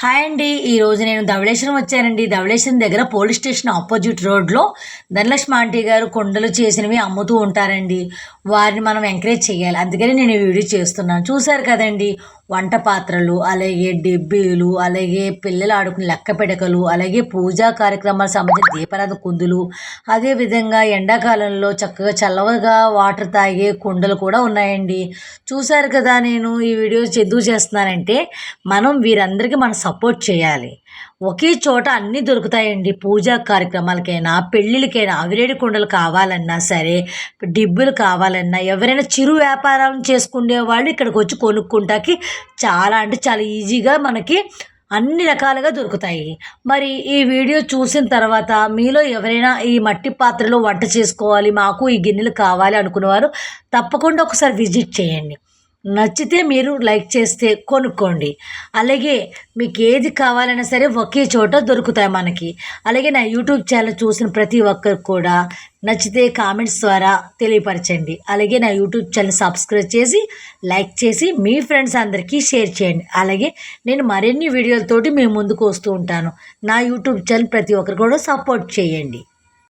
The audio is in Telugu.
హాయ్ అండి. ఈరోజు నేను ధవళేశ్వరం వచ్చానండి. ధవళేశ్వరం దగ్గర పోలీస్ స్టేషన్ ఆపోజిట్ రోడ్లో ధనలక్ష్మి ఆంటీ గారు కుండలు చేసినవి అమ్ముతూ ఉంటారండి. వారిని మనం ఎంకరేజ్ చేయాలి. అందుకని నేను ఈ వీడియో చేస్తున్నాను. చూశారు కదండి, వంట పాత్రలు, అలాగే డిబ్బీలు, అలాగే పిల్లలు ఆడుకునే లెక్క పిడకలు, అలాగే పూజా కార్యక్రమాలకు సంబంధించిన దీపారాధన కుందులు, అదేవిధంగా ఎండాకాలంలో చక్కగా చల్లగా వాటర్ తాగే కుండలు కూడా ఉన్నాయండి. చూశారు కదా, నేను ఈ వీడియో ఎందుకు చేస్తున్నానంటే మనం వీరందరికీ సపోర్ట్ చేయాలి. ఒకే చోట అన్నీ దొరుకుతాయండి. పూజా కార్యక్రమాలకైనా, పెళ్ళిళ్ళకైనా, అవిరేడి కుండలు కావాలన్నా సరే, డిబ్బులు కావాలన్నా, ఎవరైనా చిరు వ్యాపారం చేసుకునే వాళ్ళు ఇక్కడికి వచ్చి కొనుక్కుంటాకి చాలా అంటే చాలా ఈజీగా మనకి అన్ని రకాలుగా దొరుకుతాయి. మరి ఈ వీడియో చూసిన తర్వాత మీలో ఎవరైనా ఈ మట్టి పాత్రలో వంట చేసుకోవాలి, మాకు ఈ గిన్నెలు కావాలి అనుకునేవారు తప్పకుండా ఒకసారి విజిట్ చేయండి. నచ్చితే మీరు లైక్ చేస్తే కొనుక్కోండి. అలాగే మీకు ఏది కావాలన్నా సరే ఒకే చోట దొరుకుతాయి మనకి. అలాగే నా యూట్యూబ్ ఛానల్ చూసిన ప్రతి ఒక్కరికి కూడా నచ్చితే కామెంట్స్ ద్వారా తెలియపరచండి. అలాగే నా యూట్యూబ్ ఛానల్ సబ్స్క్రైబ్ చేసి లైక్ చేసి మీ ఫ్రెండ్స్ అందరికీ షేర్ చేయండి. అలాగే నేను మరిన్ని వీడియోలతోటి మేము ముందుకు వస్తూ ఉంటాను. నా యూట్యూబ్ ఛానల్ ప్రతి ఒక్కరు కూడా సపోర్ట్ చేయండి.